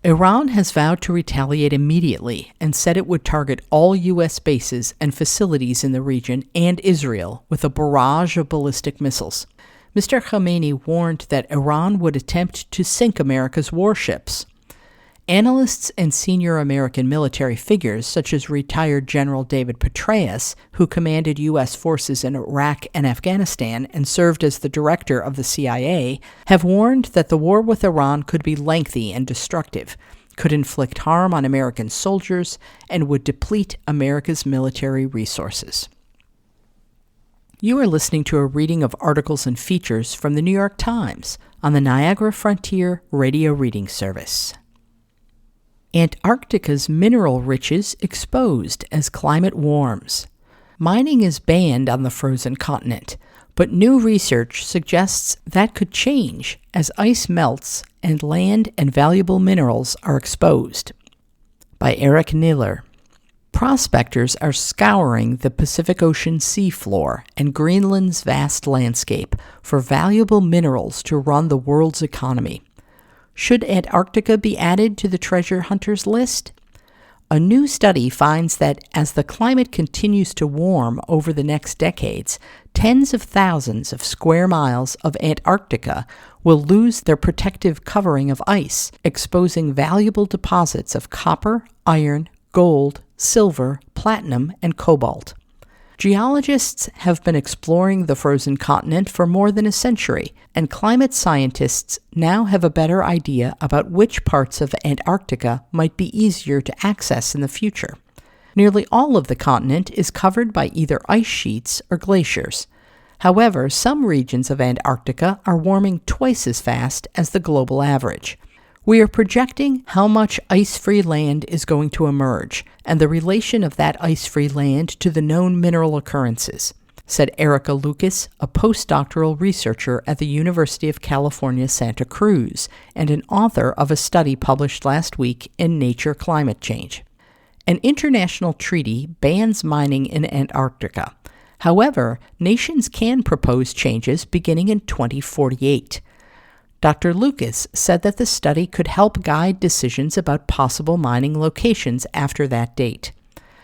Iran has vowed to retaliate immediately and said it would target all U.S. bases and facilities in the region and Israel with a barrage of ballistic missiles. Mr. Khamenei warned that Iran would attempt to sink America's warships. Analysts and senior American military figures, such as retired General David Petraeus, who commanded U.S. forces in Iraq and Afghanistan and served as the director of the CIA, have warned that the war with Iran could be lengthy and destructive, could inflict harm on American soldiers, and would deplete America's military resources. You are listening to a reading of articles and features from the New York Times on the Niagara Frontier Radio Reading Service. Antarctica's mineral riches exposed as climate warms. Mining is banned on the frozen continent, but new research suggests that could change as ice melts and land and valuable minerals are exposed. By Eric Niller. Prospectors are scouring the Pacific Ocean seafloor and Greenland's vast landscape for valuable minerals to run the world's economy. Should Antarctica be added to the treasure hunters list? A new study finds that as the climate continues to warm over the next decades, tens of thousands of square miles of Antarctica will lose their protective covering of ice, exposing valuable deposits of copper, iron, gold, silver, platinum, and cobalt. Geologists have been exploring the frozen continent for more than a century, and climate scientists now have a better idea about which parts of Antarctica might be easier to access in the future. Nearly all of the continent is covered by either ice sheets or glaciers. However, some regions of Antarctica are warming twice as fast as the global average. We are projecting how much ice-free land is going to emerge and the relation of that ice-free land to the known mineral occurrences, said Erica Lucas, a postdoctoral researcher at the University of California, Santa Cruz, and an author of a study published last week in Nature Climate Change. An international treaty bans mining in Antarctica. However, nations can propose changes beginning in 2048. Dr. Lucas said that the study could help guide decisions about possible mining locations after that date.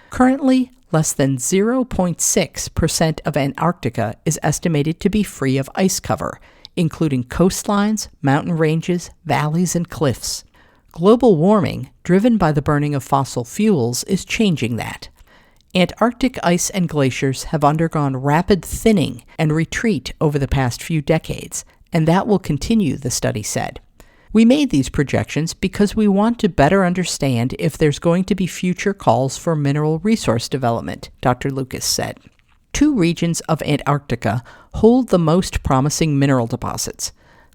Currently, less than 0.6% of Antarctica is estimated to be free of ice cover, including coastlines, mountain ranges, valleys, and cliffs. Global warming, driven by the burning of fossil fuels, is changing that. Antarctic ice and glaciers have undergone rapid thinning and retreat over the past few decades, and that will continue, the study said. We made these projections because we want to better understand if there's going to be future calls for mineral resource development, Dr. Lucas said. Two regions of Antarctica hold the most promising mineral deposits: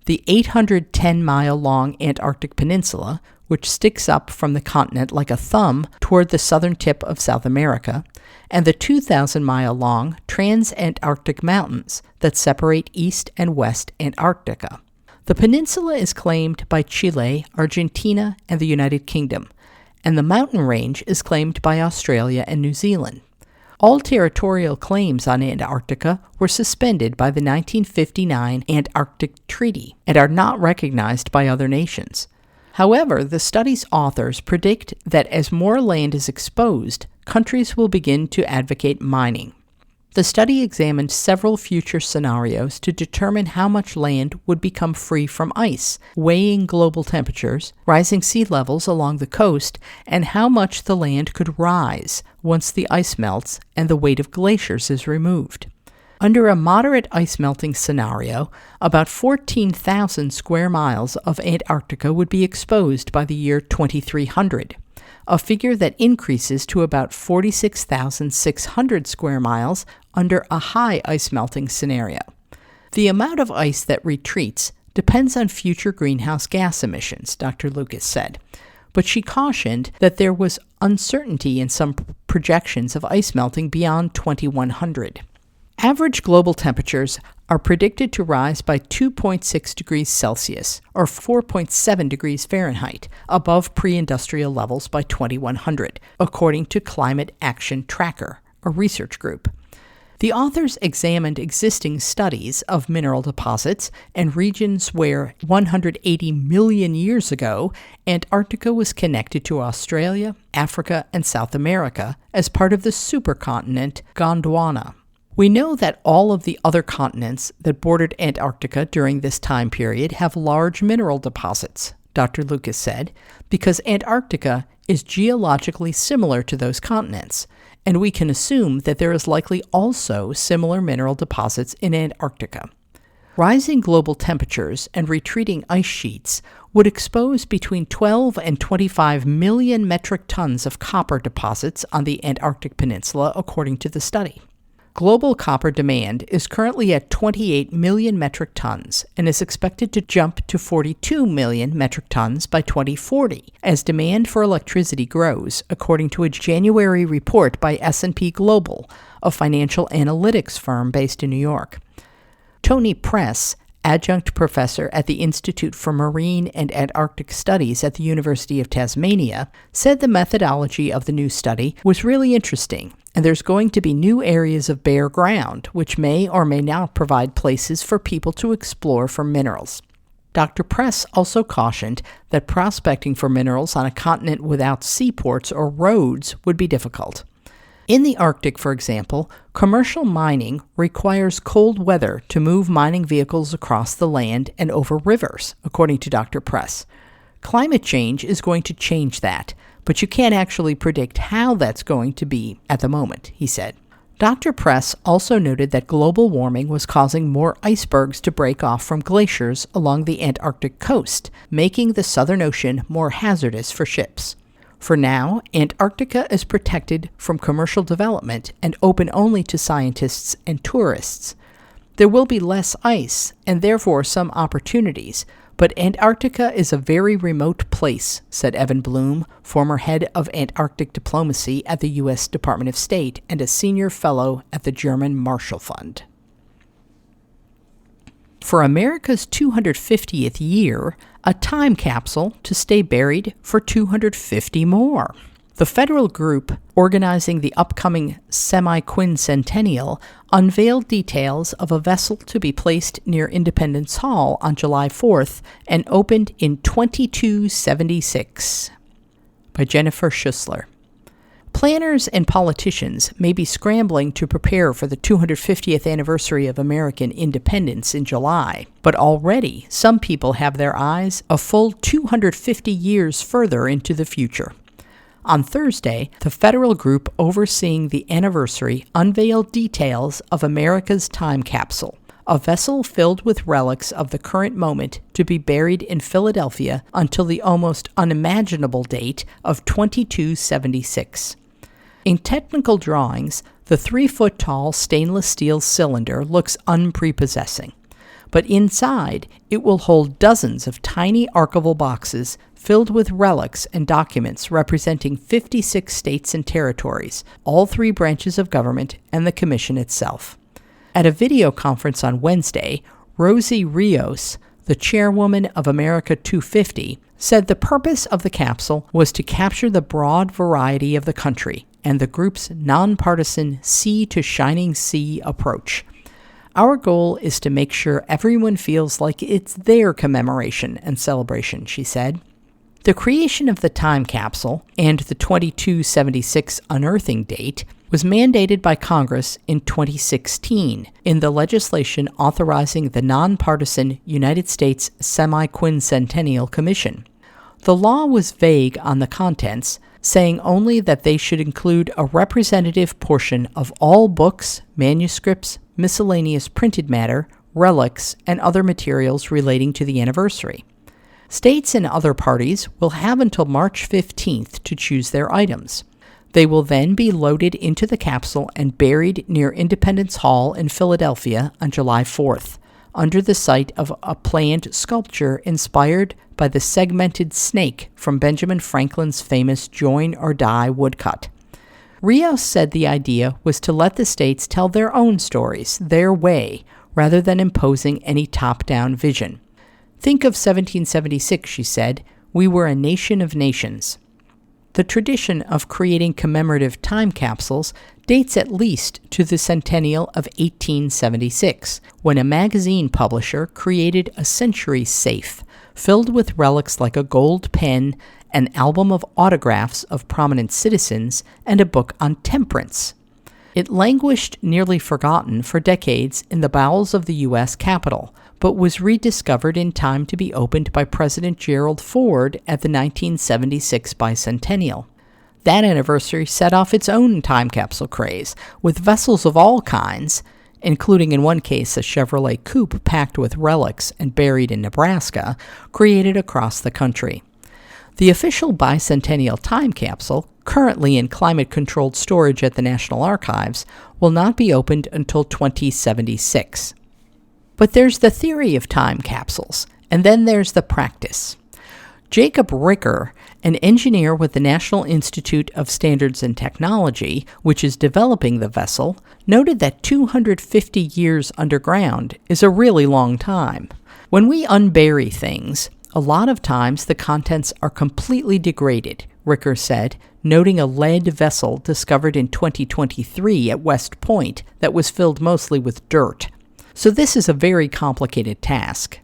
the 810-mile-long Antarctic Peninsula, which sticks up from the continent like a thumb toward the southern tip of South America, and the 2,000-mile-long Transantarctic Mountains that separate East and West Antarctica. The peninsula is claimed by Chile, Argentina, and the United Kingdom, and the mountain range is claimed by Australia and New Zealand. All territorial claims on Antarctica were suspended by the 1959 Antarctic Treaty and are not recognized by other nations. However, the study's authors predict that as more land is exposed, countries will begin to advocate mining. The study examined several future scenarios to determine how much land would become free from ice, weighing global temperatures, rising sea levels along the coast, and how much the land could rise once the ice melts and the weight of glaciers is removed. Under a moderate ice melting scenario, about 14,000 square miles of Antarctica would be exposed by the year 2300, a figure that increases to about 46,600 square miles under a high ice melting scenario. The amount of ice that retreats depends on future greenhouse gas emissions, Dr. Lucas said, but she cautioned that there was uncertainty in some projections of ice melting beyond 2100. Average global temperatures are predicted to rise by 2.6 degrees Celsius, or 4.7 degrees Fahrenheit, above pre-industrial levels by 2100, according to Climate Action Tracker, a research group. The authors examined existing studies of mineral deposits and regions where 180 million years ago, Antarctica was connected to Australia, Africa, and South America as part of the supercontinent Gondwana. We know that all of the other continents that bordered Antarctica during this time period have large mineral deposits, Dr. Lucas said, because Antarctica is geologically similar to those continents, and we can assume that there is likely also similar mineral deposits in Antarctica. Rising global temperatures and retreating ice sheets would expose between 12 and 25 million metric tons of copper deposits on the Antarctic Peninsula, according to the study. Global copper demand is currently at 28 million metric tons and is expected to jump to 42 million metric tons by 2040 as demand for electricity grows, according to a January report by S&P Global, a financial analytics firm based in New York. Tony Press, adjunct professor at the Institute for Marine and Antarctic Studies at the University of Tasmania, said the methodology of the new study was really interesting, and there's going to be new areas of bare ground, which may or may not provide places for people to explore for minerals. Dr. Press also cautioned that prospecting for minerals on a continent without seaports or roads would be difficult. In the Arctic, for example, commercial mining requires cold weather to move mining vehicles across the land and over rivers, according to Dr. Press. Climate change is going to change that, but you can't actually predict how that's going to be at the moment, he said. Dr. Press also noted that global warming was causing more icebergs to break off from glaciers along the Antarctic coast, making the Southern Ocean more hazardous for ships. For now, Antarctica is protected from commercial development and open only to scientists and tourists. There will be less ice and therefore some opportunities, but Antarctica is a very remote place, said Evan Bloom, former head of Antarctic diplomacy at the U.S. Department of State and a senior fellow at the German Marshall Fund. For America's 250th year, a time capsule to stay buried for 250 more. The federal group organizing the upcoming semi-quincentennial unveiled details of a vessel to be placed near Independence Hall on July 4th and opened in 2276. By Jennifer Schussler. Planners and politicians may be scrambling to prepare for the 250th anniversary of American independence in July, but already some people have their eyes a full 250 years further into the future. On Thursday, the federal group overseeing the anniversary unveiled details of America's time capsule, a vessel filled with relics of the current moment to be buried in Philadelphia until the almost unimaginable date of 2276. In technical drawings, the 3-foot-tall stainless steel cylinder looks unprepossessing, but inside it will hold dozens of tiny archival boxes filled with relics and documents representing 56 states and territories, all 3 branches of government, and the commission itself. At a video conference on Wednesday, Rosie Rios, the chairwoman of America 250, said the purpose of the capsule was to capture the broad variety of the country and the group's nonpartisan sea to shining sea approach. Our goal is to make sure everyone feels like it's their commemoration and celebration, she said. The creation of the time capsule and the 2276 unearthing date was mandated by Congress in 2016 in the legislation authorizing the nonpartisan United States Semi-Quincentennial Commission. The law was vague on the contents, saying only that they should include a representative portion of all books, manuscripts, miscellaneous printed matter, relics, and other materials relating to the anniversary. States and other parties will have until March 15th to choose their items. They will then be loaded into the capsule and buried near Independence Hall in Philadelphia on July 4th, under the site of a planned sculpture inspired by the segmented snake from Benjamin Franklin's famous Join or Die woodcut. Rios said the idea was to let the states tell their own stories, their way, rather than imposing any top-down vision. Think of 1776, she said. We were a nation of nations. The tradition of creating commemorative time capsules dates at least to the centennial of 1876, when a magazine publisher created a century safe filled with relics like a gold pen, an album of autographs of prominent citizens, and a book on temperance. It languished nearly forgotten for decades in the bowels of the U.S. Capitol, but was rediscovered in time to be opened by President Gerald Ford at the 1976 bicentennial. That anniversary set off its own time capsule craze, with vessels of all kinds, including in one case a Chevrolet coupe packed with relics and buried in Nebraska, created across the country. The official bicentennial time capsule, currently in climate-controlled storage at the National Archives, will not be opened until 2076. But there's the theory of time capsules, and then there's the practice. Jacob Ricker, an engineer with the National Institute of Standards and Technology, which is developing the vessel, noted that 250 years underground is a really long time. When we unbury things, a lot of times the contents are completely degraded, Ricker said, noting a lead vessel discovered in 2023 at West Point that was filled mostly with dirt. So this is a very complicated task.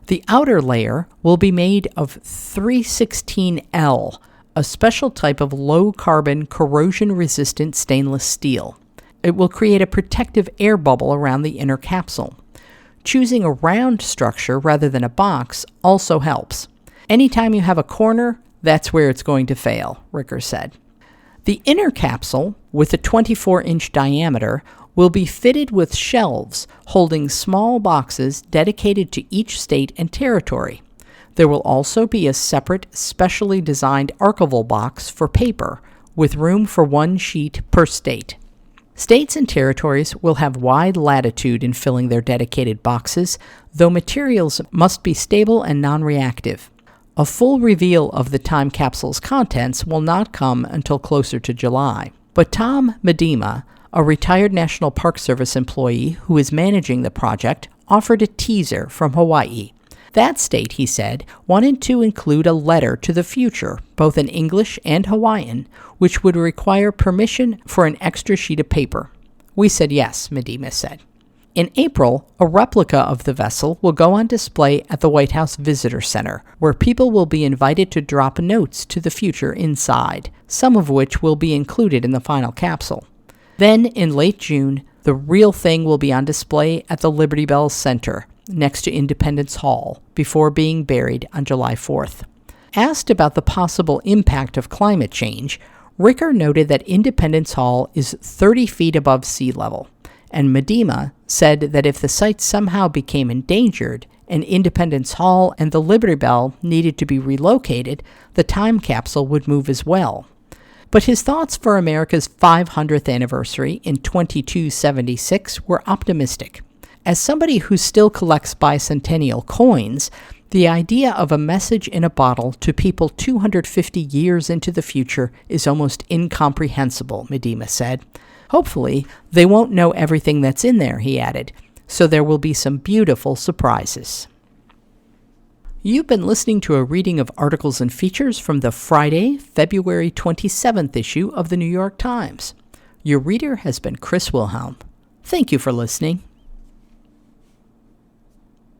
The outer layer will be made of 316L, a special type of low-carbon, corrosion-resistant stainless steel. It will create a protective air bubble around the inner capsule. Choosing a round structure rather than a box also helps. Anytime you have a corner, that's where it's going to fail, Ricker said. The inner capsule, with a 24-inch diameter, will be fitted with shelves holding small boxes dedicated to each state and territory. There will also be a separate, specially designed archival box for paper, with room for one sheet per state. States and territories will have wide latitude in filling their dedicated boxes, though materials must be stable and non-reactive. A full reveal of the time capsule's contents will not come until closer to July. But Tom Medema, a retired National Park Service employee who is managing the project, offered a teaser from Hawaii. That state, he said, wanted to include a letter to the future, both in English and Hawaiian, which would require permission for an extra sheet of paper. We said yes, Medema said. In April, a replica of the vessel will go on display at the White House Visitor Center, where people will be invited to drop notes to the future inside, some of which will be included in the final capsule. Then, in late June, the real thing will be on display at the Liberty Bell Center, next to Independence Hall, before being buried on July 4th. Asked about the possible impact of climate change, Ricker noted that Independence Hall is 30 feet above sea level, and Medema said that if the site somehow became endangered and Independence Hall and the Liberty Bell needed to be relocated, the time capsule would move as well. But his thoughts for America's 500th anniversary in 2276 were optimistic. As somebody who still collects bicentennial coins, the idea of a message in a bottle to people 250 years into the future is almost incomprehensible, Medema said. Hopefully, they won't know everything that's in there, he added, so there will be some beautiful surprises. You've been listening to a reading of articles and features from the Friday, February 27th issue of the New York Times. Your reader has been Chris Wilhelm. Thank you for listening.